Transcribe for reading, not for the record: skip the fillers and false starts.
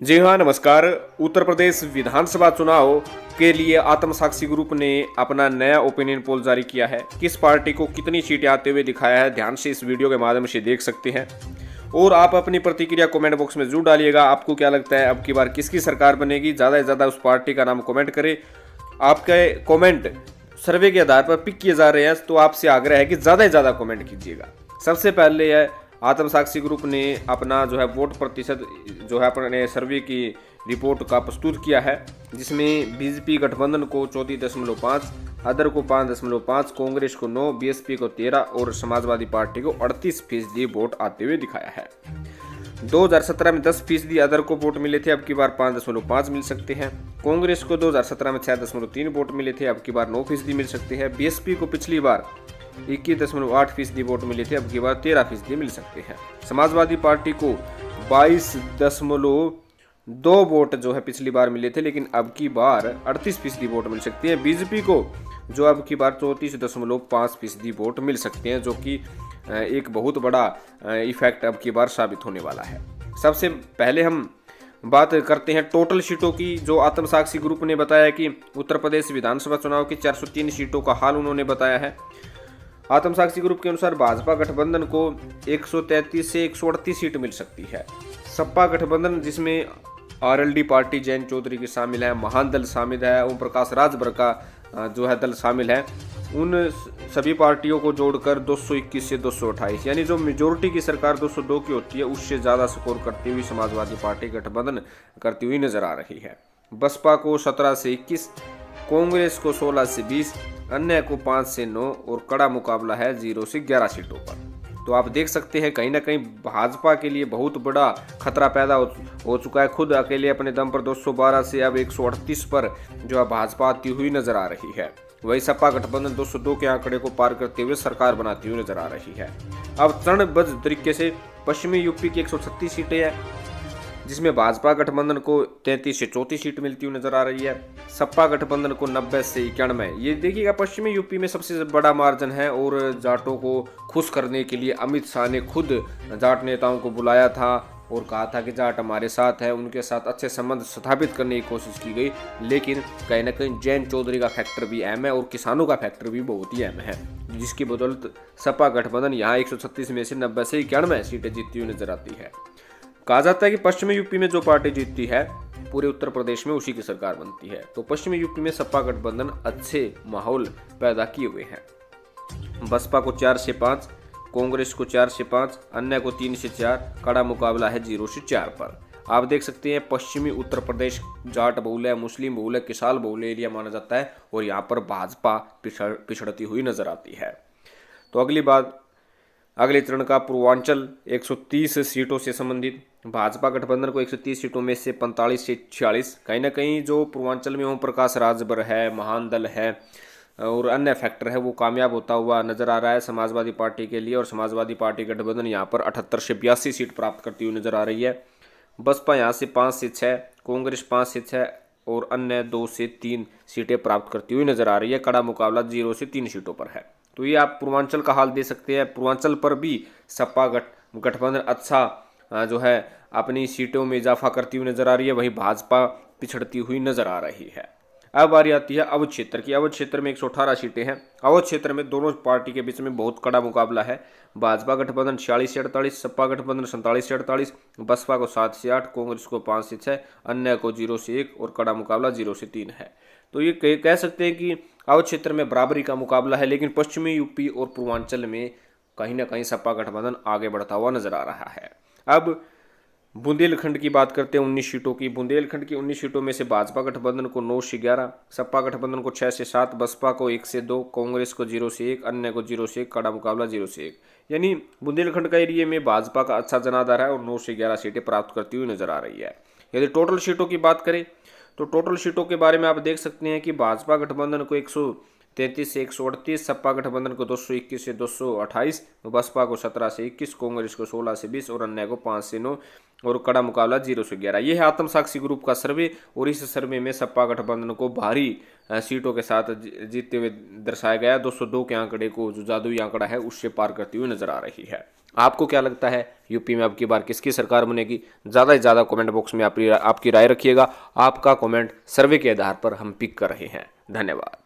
जी हाँ, नमस्कार। उत्तर प्रदेश विधानसभा चुनाव के लिए आत्मसाक्षी ग्रुप ने अपना नया ओपिनियन पोल जारी किया है। किस पार्टी को कितनी सीटें आते हुए दिखाया है, ध्यान से इस वीडियो के माध्यम से देख सकते हैं। और आप अपनी प्रतिक्रिया कमेंट बॉक्स में जरूर डालिएगा। आपको क्या लगता है अब की बार किसकी सरकार बनेगी? ज़्यादा से ज़्यादा उस पार्टी का नाम कमेंट करें। आपके कमेंट सर्वे के आधार पर पिक किए जा रहे हैं, तो आपसे आग्रह है कि ज़्यादा से ज़्यादा कमेंट कीजिएगा। सबसे पहले है आत्मसाक्षी ग्रुप ने अपना वोट प्रतिशत अपने सर्वे की रिपोर्ट का प्रस्तुत किया है, जिसमें बीजेपी गठबंधन को 34.5, अदर को 5.5, कांग्रेस को 9, बीएसपी को 13 और समाजवादी पार्टी को 38% वोट आते हुए दिखाया है। 2017 में 10% अदर को वोट मिले थे, अब की बार 5.5 मिल सकते हैं। कांग्रेस को 2017 में 6.3 वोट मिले थे, अब की बार 9% मिल सकते हैं। बीएसपी को पिछली बार 21.8% वोट मिले थे, अब की बार 13% मिल सकते हैं। समाजवादी पार्टी को 22.2 वोट पिछली बार मिले थे, लेकिन अब की बार 38% वोट मिल सकते हैं। बीजेपी को अब की बार 34.5% वोट मिल सकते हैं, जो कि एक बहुत बड़ा इफेक्ट अब की बार साबित होने वाला है। सबसे पहले हम बात करते हैं टोटल सीटों की। जो आत्मसाक्षी ग्रुप ने बताया कि उत्तर प्रदेश विधानसभा चुनाव की 403 सीटों का हाल उन्होंने बताया है। आत्मसाक्षी ग्रुप के अनुसार भाजपा गठबंधन को 133 से 138 सीट मिल सकती है। सपा गठबंधन, जिसमें आरएलडी पार्टी जयंत चौधरी की शामिल है, महान दल शामिल है, ओम प्रकाश राजभर का दल शामिल है, उन सभी पार्टियों को जोड़कर 221 से 228, यानी जो मेजोरिटी की सरकार 202 की होती है, उससे ज़्यादा स्कोर करती हुई समाजवादी पार्टी गठबंधन करती हुई नजर आ रही है। बसपा को 17 से 21, कांग्रेस को 16 से 20, अन्य को 5 से 9 और कड़ा मुकाबला है 0 से 11 सीटों पर। तो आप देख सकते हैं कहीं ना कहीं भाजपा के लिए बहुत बड़ा खतरा पैदा हो चुका है। खुद अकेले अपने दम पर 212 से अब 138 पर भाजपा आती हुई नजर आ रही है। वही सपा गठबंधन 202 के आंकड़े को पार करते हुए सरकार बनाती हुई नजर आ रही है। अब चरणबद्ध तरीके से पश्चिमी यूपी की 136 सीटें हैं, जिसमें भाजपा गठबंधन को 33 से 34 सीट मिलती हुई नजर आ रही है। सपा गठबंधन को 90 से 91। ये देखिएगा पश्चिमी यूपी में सबसे बड़ा मार्जिन है। और जाटों को खुश करने के लिए अमित शाह ने खुद जाट नेताओं को बुलाया था और कहा था कि जाट हमारे साथ है, उनके साथ अच्छे संबंध स्थापित करने की कोशिश की गई। लेकिन कहीं ना कहीं जयंत चौधरी का फैक्टर भी अहम है और किसानों का फैक्टर भी बहुत ही अहम है, जिसकी बदौलत सपा गठबंधन यहाँ 136 में से 90 से 91 सीटें जीतती हुई नजर आती है। कहा जाता है कि पश्चिमी यूपी में जो पार्टी जीतती है, पूरे उत्तर प्रदेश में उसी की सरकार बनती है। तो पश्चिमी यूपी में सपा गठबंधन अच्छे माहौल पैदा किए हुए हैं। बसपा को 4 से 5, कांग्रेस को 4 से 5, अन्य को 3 से 4, कड़ा मुकाबला है 0 से 4 पर। आप देख सकते हैं पश्चिमी उत्तर प्रदेश जाट बहुल है, मुस्लिम बहुल है, किसान बहुल एरिया माना जाता है और यहाँ पर भाजपा पिछड़ती हुई नजर आती है। तो अगले चरण का पूर्वांचल 130 सीटों से संबंधित। भाजपा गठबंधन को 130 सीटों में से 45 से 46। कहीं ना कहीं जो पूर्वांचल में ओम प्रकाश राजभर है, महान दल है और अन्य फैक्टर है, वो कामयाब होता हुआ नजर आ रहा है समाजवादी पार्टी के लिए। और समाजवादी पार्टी गठबंधन यहाँ पर 78 से 82 सीट प्राप्त करती हुई नजर आ रही है। बसपा यहाँ से 5 से 6, कांग्रेस 5 से 6 और अन्य 2 से 3 सीटें प्राप्त करती हुई नजर आ रही है। कड़ा मुकाबला 0 से 3 सीटों पर है। तो ये आप पूर्वांचल का हाल दे सकते हैं। पूर्वांचल पर भी सपा गठबंधन अच्छा अपनी सीटों में इजाफा करती हुई नजर आ रही है, वहीं भाजपा पिछड़ती हुई नजर आ रही है। अब बारी आती है अवध क्षेत्र की। अवध क्षेत्र में 118 सीटें हैं। अवध क्षेत्र में दोनों पार्टी के बीच में बहुत कड़ा मुकाबला है। भाजपा गठबंधन 46 से 48, सपा गठबंधन 47 से 48, बसपा को 7 से 8, कांग्रेस को 5 से 6, अन्य को 0 से 1 और कड़ा मुकाबला 0 से 3 है। तो ये कह सकते हैं कि अवध क्षेत्र में बराबरी का मुकाबला है, लेकिन पश्चिमी यूपी और पूर्वांचल में कहीं ना कहीं सपा गठबंधन आगे बढ़ता हुआ नजर आ रहा है। अब बुंदेलखंड की बात करते हैं 19 सीटों की। बुंदेलखंड की 19 सीटों में से भाजपा गठबंधन को 9 से 11, सपा गठबंधन को 6 से 7, बसपा को 1 से 2, कांग्रेस को 0 से 1, अन्य को 0 से 1, कड़ा मुकाबला 0 से 1। यानी बुंदेलखंड का एरिया में भाजपा का अच्छा जनाधार है और 9 से 11 सीटें प्राप्त करती हुई नजर आ रही है। यदि टोटल सीटों की बात करें तो टोटल सीटों के बारे में आप देख सकते हैं कि भाजपा गठबंधन को 133 से 138, सपा गठबंधन को 221 से 228, बसपा को 17 से 21, कांग्रेस को 16 से 20 और अन्य को 5 से 9 और कड़ा मुकाबला 0 से 11। यह है आत्मसाक्षी ग्रुप का सर्वे। और इस सर्वे में सपा गठबंधन को भारी सीटों के साथ जीतते हुए दर्शाया गया। 202 के आंकड़े को, जो जादुई आंकड़ा है, उससे पार करती हुई नजर आ रही है। आपको क्या लगता है, यूपी में अब की बार किसकी सरकार बनेगी? ज़्यादा से ज़्यादा कमेंट बॉक्स में आपकी राय रखिएगा। आपका कमेंट सर्वे के आधार पर हम पिक कर रहे हैं। धन्यवाद।